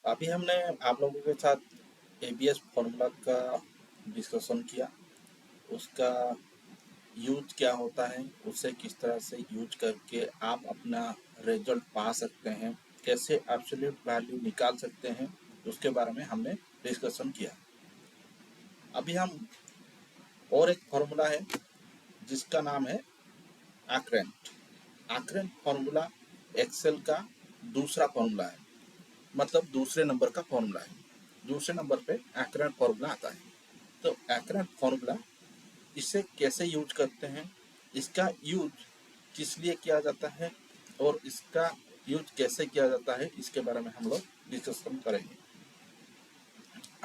अभी हमने आप लोगों के साथ एबीएस फॉर्मूला का डिस्कशन किया। उसका यूज क्या होता है, उसे किस तरह से यूज करके आप अपना रिजल्ट पा सकते हैं, कैसे एब्सोल्यूट वैल्यू निकाल सकते हैं, उसके बारे में हमने डिस्कशन किया। अभी हम और एक फॉर्मूला है जिसका नाम है आक्रेंट। आक्रेंट फॉर्मूला एक्सेल का दूसरा फॉर्मूला है, मतलब दूसरे नंबर का फॉर्मूला है। दूसरे नंबर पे आक्रेंट फॉर्मूला आता है। तो आक्रेंट फॉर्मूला, इसे कैसे यूज करते हैं, इसका यूज किस लिए किया जाता है और इसका यूज कैसे किया जाता है, इसके बारे में हम लोग डिस्कशन करेंगे।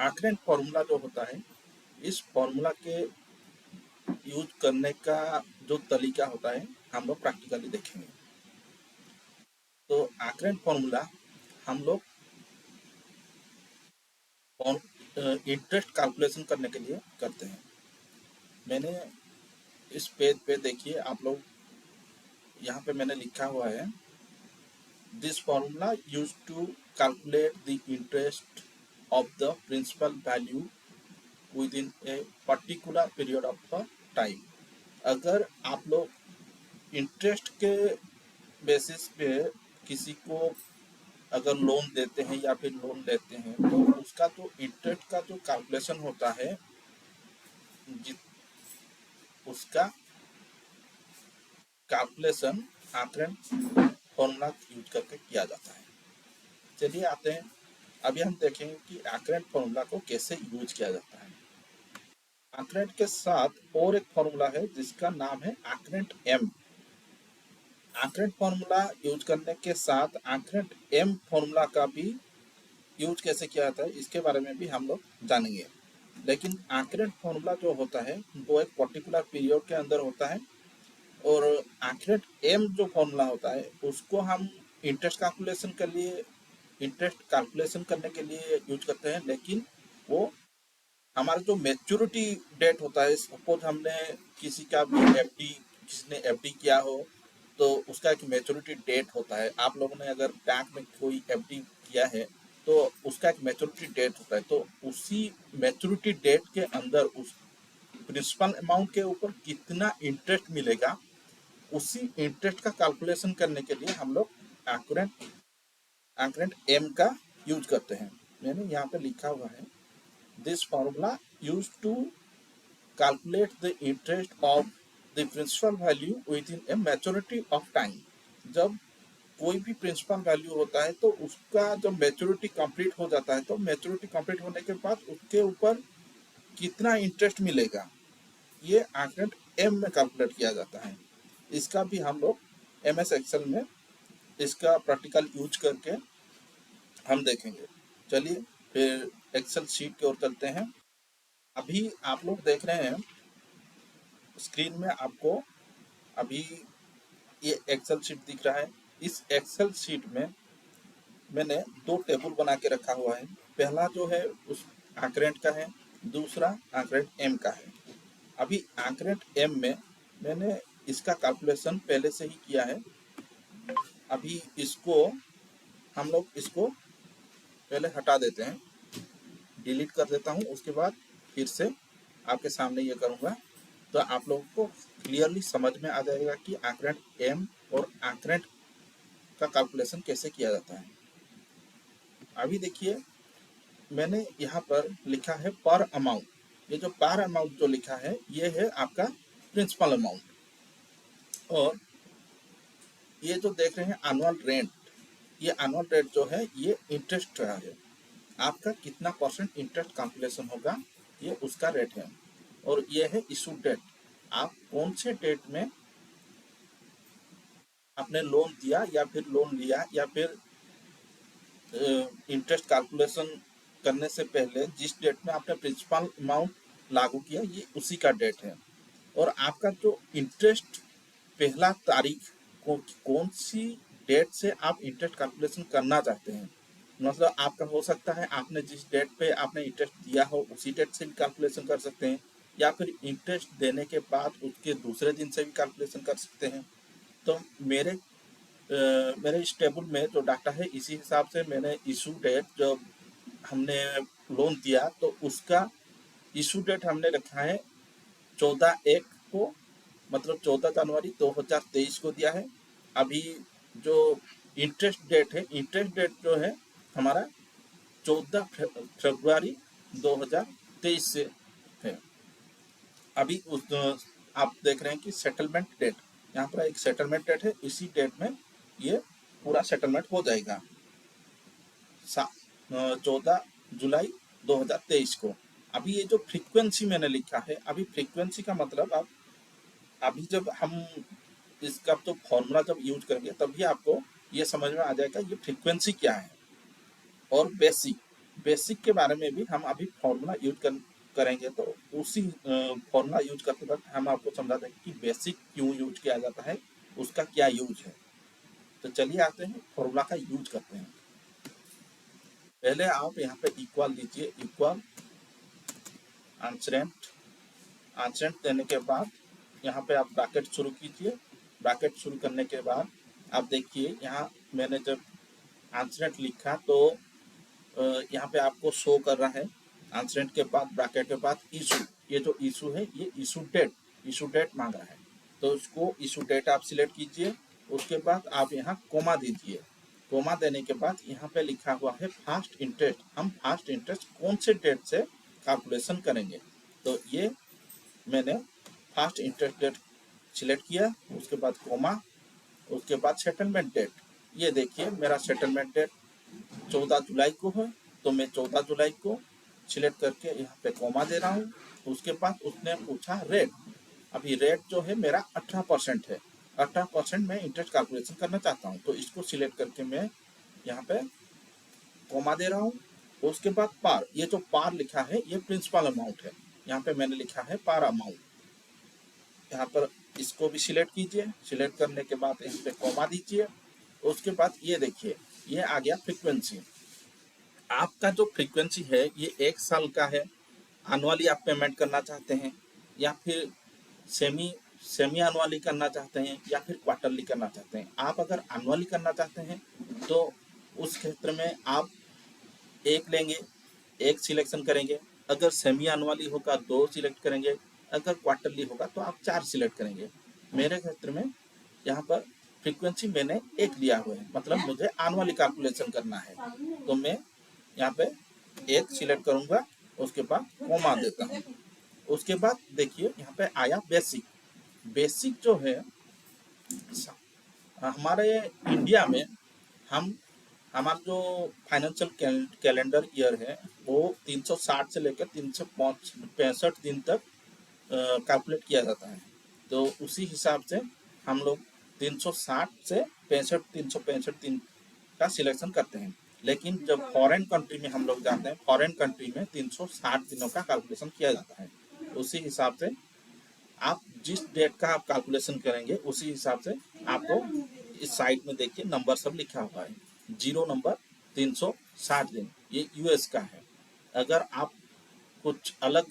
आक्रेंट फॉर्मूला जो होता है, इस फॉर्मूला के यूज करने का जो तरीका होता है हम लोग प्रैक्टिकली देखेंगे। तो आक्रेंट फॉर्मूला हम लोग इंटरेस्ट कैलकुलेशन करने के लिए करते हैं। मैंने इस पेज पे देखिए आप लोग, यहाँ पे मैंने लिखा हुआ है, this formula use to calculate the interest of the principal value within a particular period of time. अगर आप लोग इंटरेस्ट के बेसिस पे किसी को अगर लोन देते हैं या फिर लोन लेते हैं, तो उसका जो इंटरेस्ट का जो कैलकुलेशन होता है, उसका कैलकुलेशन आंकड़न फॉर्मूला यूज करके किया जाता है। चलिए आते हैं, अभी हम देखेंगे कि आंकड़न फॉर्मूला को कैसे यूज किया जाता है। आंकड़न के साथ और एक फॉर्मूला है जिसका नाम है आंकड़न एम। आंकड़न फॉर्मूला यूज करने के साथ आंकड़न एम फॉर्मूला का भी यूज कैसे किया जाता है, इसके बारे में भी हम लोग जानेंगे। लेकिन आंकड़न फॉर्मूला जो होता है वो एक पर्टिकुलर पीरियड के अंदर होता है, और आंकड़ेट एम जो फॉर्मूला होता है उसको हम इंटरेस्ट कैलकुलेशन करने के लिए यूज करते हैं। लेकिन वो हमारा जो मैच्योरिटी डेट होता है, सपोज हमने किसी का भी एफडी, किसी ने एफडी किया हो, तो उसका एक मैच्योरिटी डेट होता है। आप लोगों ने अगर बैंक में कोई एफडी किया है तो उसका एक मैच्योरिटी डेट होता है। तो उसी मैच्योरिटी डेट के अंदर उस प्रिंसिपल अमाउंट के ऊपर कितना इंटरेस्ट मिलेगा, उसी इंटरेस्ट का कैलकुलेशन करने के लिए हम लोग एंकरेंट एम का यूज करते हैं। मैंने यहाँ पे लिखा हुआ है, this formula use to calculate the interest of the principal value within a maturity of time. जब कोई भी प्रिंसिपल वैल्यू होता है तो उसका जब मैच्योरिटी कंप्लीट हो जाता है, तो मैच्योरिटी कंप्लीट होने के बाद उसके ऊपर कितना इंटरेस्ट मिलेगा, ये एंकरेंट एम में कैलकुलेट किया जाता है। इसका भी हम लोग एम एस एक्सेल में इसका प्रैक्टिकल यूज करके हम देखेंगे। चलिए फिर एक्सेल शीट की ओर चलते हैं। अभी आप लोग देख रहे हैं स्क्रीन में, आपको अभी ये एक्सेल शीट दिख रहा है। इस एक्सेल शीट में मैंने दो टेबल बना के रखा हुआ है। पहला जो है उस आंकरेंट का है, दूसरा आंकरेंट एम का है। अभी आंकरेंट एम में मैंने इसका कैलकुलेशन पहले से ही किया है। अभी इसको हम लोग इसको पहले हटा देते हैं, डिलीट कर देता हूँ, उसके बाद फिर से आपके सामने ये करूँगा, तो आप लोगों को क्लियरली समझ में आ जाएगा कि आंकरेंट एम और आंकरेंट का कैलकुलेशन कैसे किया जाता है। अभी देखिए मैंने यहाँ पर लिखा है पर अमाउंट। ये जो पर अमाउंट जो लिखा है ये है आपका प्रिंसिपल अमाउंट, और ये जो देख रहे हैं एनुअल रेंट, ये एनुअल रेट जो है ये इंटरेस्ट रहा है। आपका कितना परसेंट इंटरेस्ट कैलकुलेशन होगा, ये उसका रेट है। और ये है इशू डेट, आप कौन से डेट में आपने लोन दिया या फिर लोन लिया, या फिर इंटरेस्ट कैलकुलेशन करने से पहले जिस डेट में आपने प्रिंसिपल अमाउंट लागू किया, ये उसी का डेट है। और आपका जो इंटरेस्ट पहला तारीख को कौन सी डेट से आप इंटरेस्ट कैलकुलेशन करना चाहते हैं, मतलब आपका हो सकता है आपने जिस डेट पे आपने इंटरेस्ट दिया हो उसी डेट से भी कैलकुलेशन कर सकते हैं, या फिर इंटरेस्ट देने के बाद उसके दूसरे दिन से भी कैलकुलेशन कर सकते हैं। तो मेरे मेरे इस टेबल में जो डाटा है इसी हिसाब से मैंने इशू डेट जो हमने लोन दिया तो उसका इशू डेट हमने रखा है 14/1 को, मतलब 14 जनवरी 2023 को दिया है। अभी जो इंटरेस्ट डेट है, इंटरेस्ट डेट जो है हमारा 14 फरवरी 2023 से है। अभी उस आप देख रहे हैं कि सेटलमेंट डेट, यहाँ पर एक सेटलमेंट डेट है, इसी डेट में ये पूरा सेटलमेंट हो जाएगा 14 जुलाई 2023 को। अभी ये जो फ्रीक्वेंसी मैंने लिखा है, अभी फ्रीक्वेंसी का मतलब अब अभी जब हम इसका तो फॉर्मूला जब यूज करेंगे तभी आपको ये समझ में आ जाएगा ये फ्रीक्वेंसी क्या है। और बेसिक बेसिक के बारे में भी हम अभी फॉर्मूला यूज करेंगे, तो उसी फॉर्मूला यूज करते वक्त हम आपको समझा देंगे कि बेसिक क्यों यूज किया जाता है, उसका क्या यूज है। तो चलिए आते हैं फॉर्मूला का यूज करते हैं। पहले आप यहाँ पे इक्वल दीजिए, इक्वल आंसरेंट। आंसरेंट देने के बाद यहाँ पे आप ब्रैकेट शुरू कीजिए। ब्रैकेट शुरू करने के बाद आप देखिए यहाँ मैंने जब आंसरेंट लिखा तो यहाँ पे आपको शो कर रहा है आंसरेंट के बाद ब्रैकेट के बाद इशू। ये जो इशू है ये इशू डेट मांग रहा है, तो उसको इशू डेट आप सिलेक्ट कीजिए। उसके बाद आप यहाँ कोमा दीजिए। कोमा देने के बाद यहाँ पे लिखा हुआ है फास्ट इंटरेस्ट। हम फास्ट इंटरेस्ट कौन से डेट से कैलकुलेशन करेंगे, तो ये मैंने फास्ट इंटरेस्ट डेट सिलेक्ट किया। उसके बाद कोमा, उसके बाद सेटलमेंट डेट। ये देखिए मेरा सेटलमेंट डेट 14 जुलाई को है, तो मैं 14 जुलाई को सिलेक्ट करके यहाँ पे कोमा दे रहा हूँ। उसके बाद उसने पूछा रेट। अभी रेट जो है मेरा 18% है, 18% मैं इंटरेस्ट कैलकुलेशन करना चाहता हूँ, तो इसको सिलेक्ट करके मैं यहाँ पे कोमा दे रहा हूँ। उसके बाद पार, ये जो पार लिखा है ये प्रिंसिपल अमाउंट है, यहाँ पे मैंने लिखा है पार अमाउंट। यहाँ पर इसको भी सिलेक्ट कीजिए। सिलेक्ट करने के बाद यहाँ पे कोमा दीजिए। उसके बाद ये देखिए ये आ गया फ्रीक्वेंसी। आपका जो फ्रीक्वेंसी है ये 1 साल का है, एनुअली आप पेमेंट करना चाहते हैं या फिर सेमी सेमी एनुअली करना चाहते हैं या फिर क्वार्टरली करना चाहते हैं। आप अगर एनुअली करना चाहते हैं तो उस क्षेत्र में आप एक लेंगे, एक सिलेक्शन करेंगे। अगर सेमी एनुअली होगा 2 सिलेक्ट करेंगे, अगर क्वार्टरली होगा तो आप 4 सिलेक्ट करेंगे। मेरे क्षेत्र में यहाँ पर फ्रीक्वेंसी मैंने एक दिया हुआ है, मतलब मुझे एनुअली कैलकुलेशन करना है, तो मैं यहाँ पे एक सिलेक्ट करूंगा। उसके बाद कोमा देता हूँ। उसके बाद देखिए यहाँ पे आया बेसिक। बेसिक जो है हमारे इंडिया में हम हमारा जो फाइनेंशियल कैलेंडर ईयर है वो 360 से लेकर 365 दिन तक कैलकुलेट किया जाता है। तो उसी हिसाब से हम लोग 360 से 365 दिन का सिलेक्शन करते हैं। लेकिन जब फॉरेन कंट्री में हम लोग जाते हैं, फॉरेन कंट्री में 360 दिनों का कैलकुलेशन किया जाता है। उसी हिसाब से आप जिस डेट का आप कैलकुलेशन करेंगे उसी हिसाब से आपको इस साइड में देखिए नंबर सब लिखा हुआ है। 0 नंबर 360 दिन, ये यूएस का है। अगर आप कुछ अलग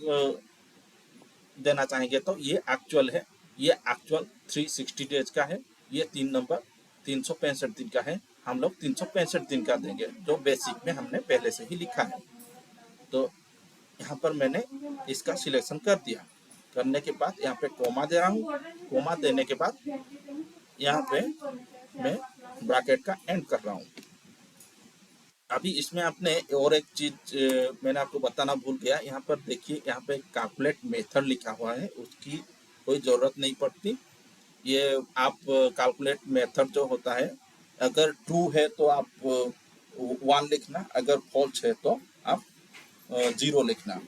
देना चाहेंगे तो ये एक्चुअल है, ये एक्चुअल 360 डेज का है। ये 3 नंबर 365 दिन का है। हम लोग 365 दिन का देंगे जो बेसिक में हमने पहले से ही लिखा है। तो यहाँ पर मैंने इसका सिलेक्शन कर दिया। करने के बाद यहाँ पे कोमा दे रहा हूँ। कोमा देने के बाद यहाँ पे मैं ब्रैकेट का एंड कर रहा हूँ। अभी इसमें आपने और एक चीज मैंने आपको बताना भूल गया। यहाँ पर देखिए यहाँ पे कैलकुलेट मेथड लिखा हुआ है, उसकी कोई ज़रूरत नहीं पड़ती। ये आप कैलकुलेट मेथड जो होता है अगर ट्रू है तो आप 1 लिखना, अगर फॉल्स है तो आप 0 लिखना।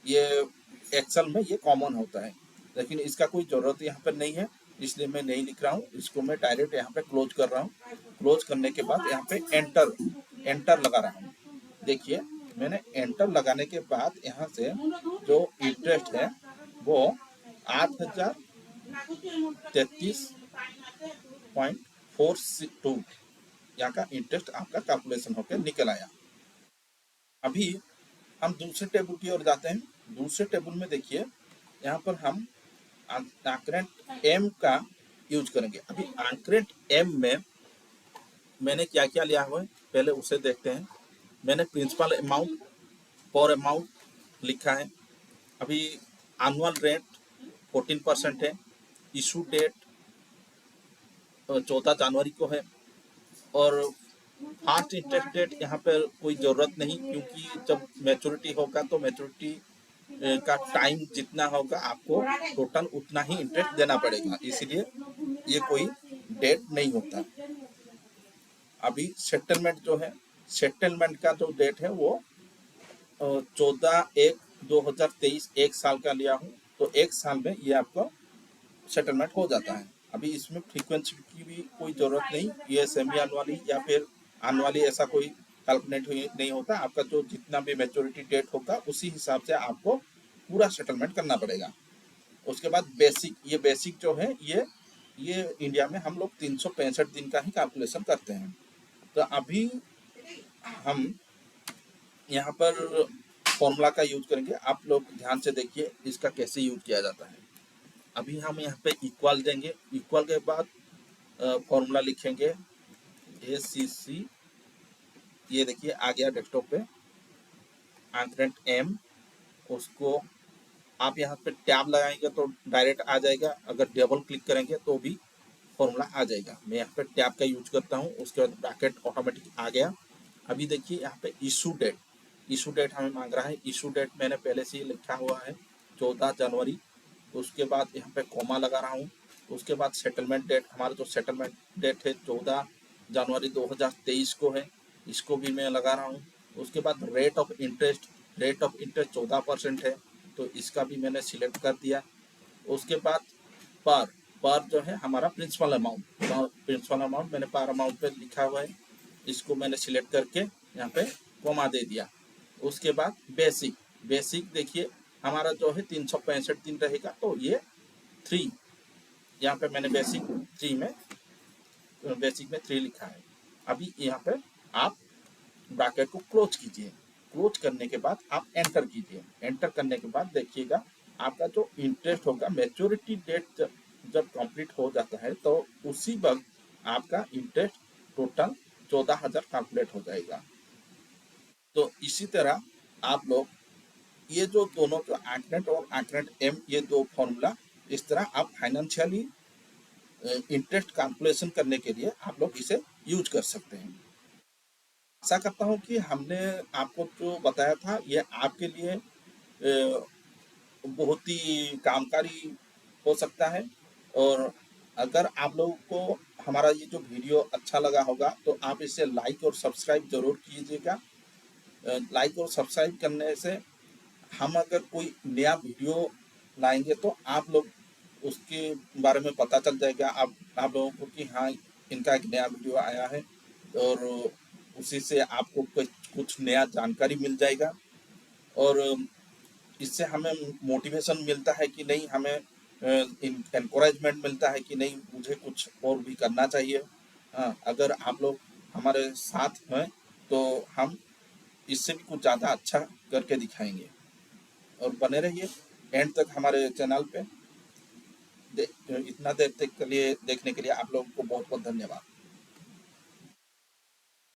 ये एक्सेल में ये कॉमन होता है, लेकिन इसका कोई ज़रूरत यहाँ पर नहीं है, इसलिए मैं नहीं लिख रहा हूँ। इसको मैं डायरेक्ट यहाँ पे क्लोज कर रहा हूँ। क्लोज करने के बाद यहाँ पे एंटर लगा रहा हूँ। देखिए मैंने एंटर लगाने के बाद यहाँ से जो इंटरेस्ट है वो 8,033.42 यहाँ का इंटरेस्ट आपका कैलकुलेशन होकर निकल आया। अभी हम दूसरे टेबल की ओर जाते हैं। दूसरे टेबल में देखिए यहाँ पर हम आंकरेंट एम का यूज करेंगे। अभी आंकरेंट एम में मैंने क्या क्या लिया हुआ है पहले उसे देखते हैं। मैंने प्रिंसिपल अमाउंट पर अमाउंट लिखा है। अभी एनुअल रेट 14% है। इशू डेट 14 जनवरी को है। और फास्ट इंटरेस्ट डेट यहाँ पर कोई ज़रूरत नहीं, क्योंकि जब मैच्योरिटी होगा तो मैच्योरिटी का टाइम जितना होगा आपको टोटल उतना ही इंटरेस्ट देना पड़ेगा, इसलिए ये कोई डेट नहीं होता। अभी सेटलमेंट जो है, सेटलमेंट का जो डेट है वो 14/1/2023 एक साल का लिया हूँ, तो एक साल में ये आपको सेटलमेंट हो जाता है। अभी इसमें फ्रीक्वेंसी की भी कोई ज़रूरत नहीं, ये सेमी अनुअली या फिर अनुअली ऐसा कोई कैलकुलेट नहीं होता। आपका जो जितना भी मैच्योरिटी डेट होगा उसी हिसाब से आपको पूरा सेटलमेंट करना पड़ेगा। उसके बाद बेसिक, ये बेसिक जो है ये इंडिया में हम लोग 365 दिन का ही कैलकुलेशन करते हैं। तो अभी हम यहाँ पर फॉर्मूला का यूज करेंगे। आप लोग ध्यान से देखिए इसका कैसे यूज किया जाता है। अभी हम यहाँ पे इक्वल देंगे, इक्वल के बाद फॉर्मूला लिखेंगे ACC। ये देखिए आ गया डेस्कटॉप पे एंकरेंट M। उसको आप यहाँ पे टैब लगाएंगे तो डायरेक्ट आ जाएगा, अगर डबल क्लिक करेंगे तो भी फॉर्मूला आ जाएगा। मैं यहाँ पे टैब का यूज करता हूँ, उसके बाद ब्रैकेट ऑटोमेटिक आ गया। अभी देखिए यहाँ पे इशू डेट, इशू डेट हमें मांग रहा है। इशू डेट मैंने पहले से ही लिखा हुआ है 14 जनवरी। उसके बाद यहाँ पे कोमा लगा रहा हूँ। उसके बाद सेटलमेंट डेट, हमारा जो सेटलमेंट डेट है 14 जनवरी 2023 को है, इसको भी मैं लगा रहा हूँ। उसके बाद rate of interest, rate of interest 14% है, तो इसका भी मैंने सिलेक्ट कर दिया। उसके बाद पर जो है हमारा प्रिंसिपल अमाउंट, प्रिंसिपल अमाउंट मैंने पर अमाउंट पे लिखा हुआ है, इसको मैंने सिलेक्ट करके यहाँ पे कोमा दे दिया। उसके बाद बेसिक, बेसिक देखिए हमारा जो है 365 दिन रहेगा, तो ये 3, यहाँ पे मैंने बेसिक में 3 लिखा है। अभी यहाँ पे आप ब्रैकेट को क्लोज कीजिए। क्लोज करने के बाद आप एंटर कीजिए। एंटर करने के बाद देखिएगा आपका जो इंटरेस्ट होगा, मैच्योरिटी डेट जब कंप्लीट हो जाता है तो उसी वक्त आपका इंटरेस्ट टोटल 14,000 कैलकुलेट हो जाएगा। तो इसी तरह आप लोग ये जो दोनों जो एंकरेट और एंकरेट M, ये दो फॉर्मूला, इस तरह आप फाइनेंशियली इंटरेस्ट कैलकुलेशन करने के लिए आप लोग इसे यूज कर सकते हैं। आशा करता हूँ कि हमने आपको जो बताया था ये आपके लिए बहुत ही कामकारी हो सकता है। और अगर आप लोगों को हमारा ये जो वीडियो अच्छा लगा होगा तो आप इसे लाइक और सब्सक्राइब जरूर कीजिएगा। लाइक और सब्सक्राइब करने से हम अगर कोई नया वीडियो लाएंगे तो आप लोग उसके बारे में पता चल जाएगा आप लोगों को कि हाँ इनका एक नया वीडियो आया है, और उसी से आपको कुछ नया जानकारी मिल जाएगा। और इससे हमें मोटिवेशन मिलता है कि नहीं, हमें इनकरेजमेंट मिलता है कि नहीं मुझे कुछ और भी करना चाहिए। हाँ, अगर आप लोग हमारे साथ हैं तो हम इससे भी कुछ ज़्यादा अच्छा करके दिखाएंगे। और बने रहिए एंड तक हमारे चैनल पे। इतना देर तक के लिए देखने के लिए आप लोगों को बहुत बहुत धन्यवाद।